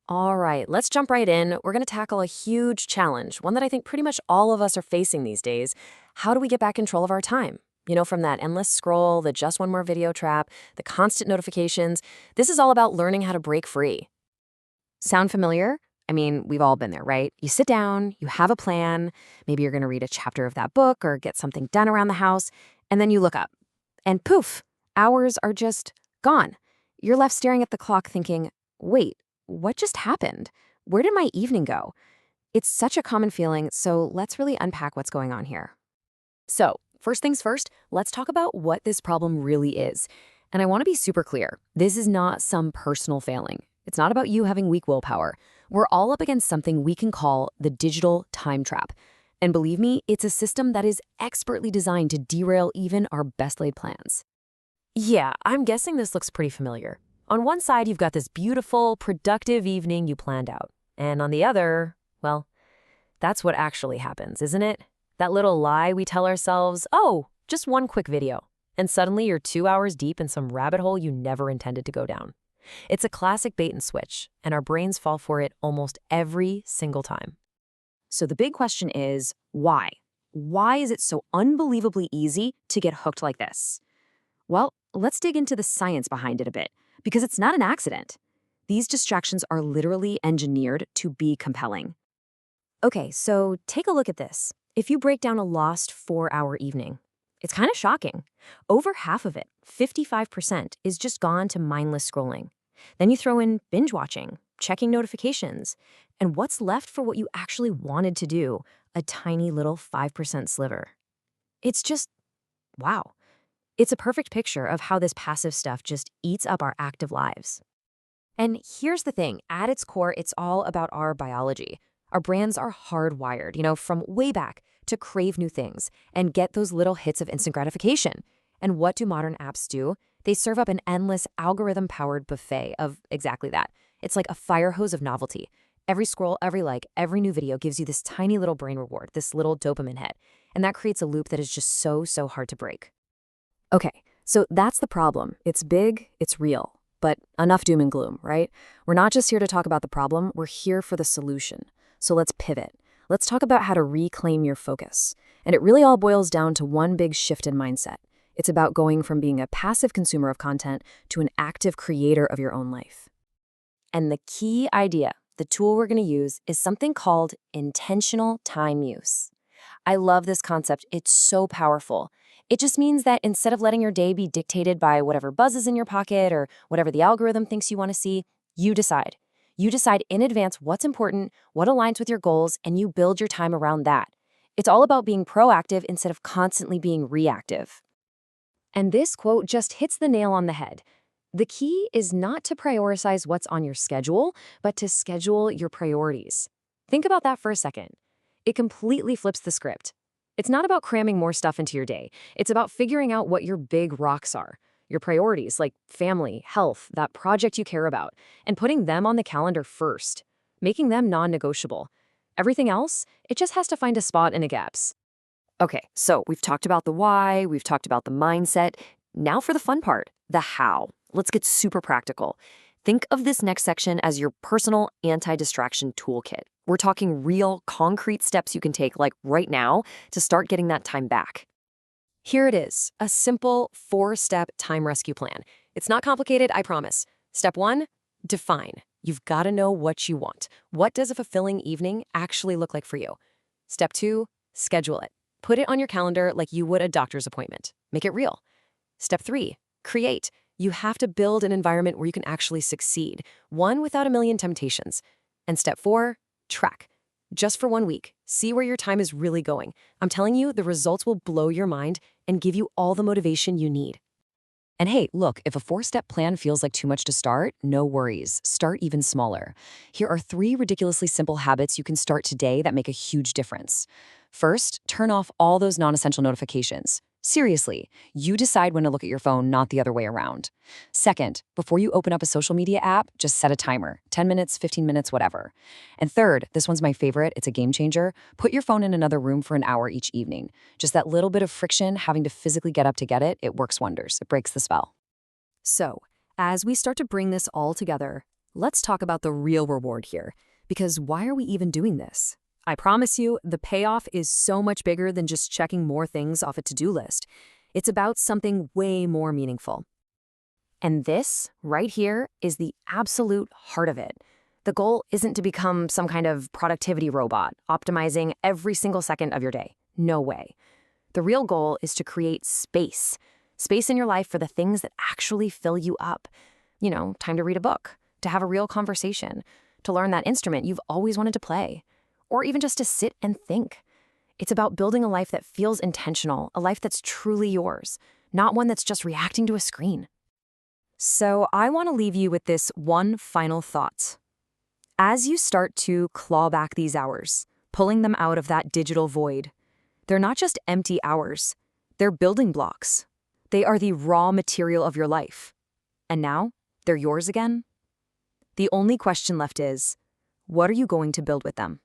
All right, let's jump right in. We're going to tackle a huge challenge, one that I think pretty much all of us are facing these days. How do we get back control of our time? From that endless scroll, the just one more video trap, the constant notifications. This is all about learning how to break free. Sound familiar? I mean, we've all been there, right? You sit down, you have a plan. Maybe you're going to read a chapter of that book or get something done around the house, and then you look up, and poof, hours are just gone. You're left staring at the clock thinking, wait, what just happened? Where did my evening go? It's such a common feeling, so let's really unpack what's going on here. So, first things first, let's talk about what this problem really is. And I want to be super clear. This is not some personal failing. It's not about you having weak willpower. We're all up against something we can call the digital time trap. And believe me, it's a system that is expertly designed to derail even our best laid plans. Yeah, I'm guessing this looks pretty familiar. On one side, you've got this beautiful, productive evening you planned out. And on the other, well, that's what actually happens, isn't it? That little lie we tell ourselves, oh, just one quick video. And suddenly you're 2 hours deep in some rabbit hole you never intended to go down. It's a classic bait and switch, and our brains fall for it almost every single time. So the big question is, why? Why is it so unbelievably easy to get hooked like this? Well, let's dig into the science behind it a bit, because it's not an accident. These distractions are literally engineered to be compelling. Okay, so take a look at this. If you break down a lost 4-hour evening, it's kind of shocking. Over half of it, 55%, is just gone to mindless scrolling. Then you throw in binge watching, checking notifications, and what's left for what you actually wanted to do, a tiny little 5% sliver. It's just, wow. It's a perfect picture of how this passive stuff just eats up our active lives. And here's the thing, at its core, it's all about our biology. Our brains are hardwired, from way back to crave new things and get those little hits of instant gratification. And what do modern apps do? They serve up an endless algorithm-powered buffet of exactly that. It's like a fire hose of novelty. Every scroll, every like, every new video gives you this tiny little brain reward, this little dopamine hit. And that creates a loop that is just so hard to break. Okay, so that's the problem. It's big, it's real. But enough doom and gloom, right? We're not just here to talk about the problem, we're here for the solution. So let's pivot. Let's talk about how to reclaim your focus. And it really all boils down to one big shift in mindset. It's about going from being a passive consumer of content to an active creator of your own life. And the key idea, the tool we're going to use, is something called intentional time use. I love this concept. It's so powerful. It just means that instead of letting your day be dictated by whatever buzzes in your pocket or whatever the algorithm thinks you want to see, you decide. You decide in advance what's important, what aligns with your goals, and you build your time around that. It's all about being proactive instead of constantly being reactive. And this quote just hits the nail on the head. The key is not to prioritize what's on your schedule, but to schedule your priorities. Think about that for a second. It completely flips the script. It's not about cramming more stuff into your day. It's about figuring out what your big rocks are, your priorities like family, health, that project you care about, and putting them on the calendar first, making them non-negotiable. Everything else, it just has to find a spot in the gaps. Okay, so we've talked about the why, we've talked about the mindset. Now for the fun part, the how. Let's get super practical. Think of this next section as your personal anti-distraction toolkit. We're talking real, concrete steps you can take, like right now, to start getting that time back. Here it is, a simple 4-step time rescue plan. It's not complicated, I promise. Step 1, define. You've got to know what you want. What does a fulfilling evening actually look like for you? Step 2, schedule it. Put it on your calendar like you would a doctor's appointment. Make it real. Step 3, create. You have to build an environment where you can actually succeed, one without a million temptations. And step 4, track. Just for 1 week, see where your time is really going. I'm telling you, the results will blow your mind and give you all the motivation you need. And hey, look, if a 4-step plan feels like too much to start, no worries. Start even smaller. Here are 3 ridiculously simple habits you can start today that make a huge difference. First, turn off all those non-essential notifications. Seriously, you decide when to look at your phone, not the other way around. Second, before you open up a social media app, just set a timer, 10 minutes, 15 minutes, whatever. And third, this one's my favorite, it's a game changer, put your phone in another room for an hour each evening. Just that little bit of friction, having to physically get up to get it, it works wonders. It breaks the spell. So, as we start to bring this all together, Let's talk about the real reward here, because why are we even doing this? I promise you, the payoff is so much bigger than just checking more things off a to-do list. It's about something way more meaningful. And this, right here, is the absolute heart of it. The goal isn't to become some kind of productivity robot, optimizing every single second of your day. No way. The real goal is to create space. Space in your life for the things that actually fill you up. Time to read a book, to have a real conversation, to learn that instrument you've always wanted to play, or even just to sit and think. It's about building a life that feels intentional, a life that's truly yours, not one that's just reacting to a screen. So I want to leave you with this one final thought. As you start to claw back these hours, pulling them out of that digital void, they're not just empty hours, they're building blocks. They are the raw material of your life. And now, they're yours again? The only question left is, what are you going to build with them?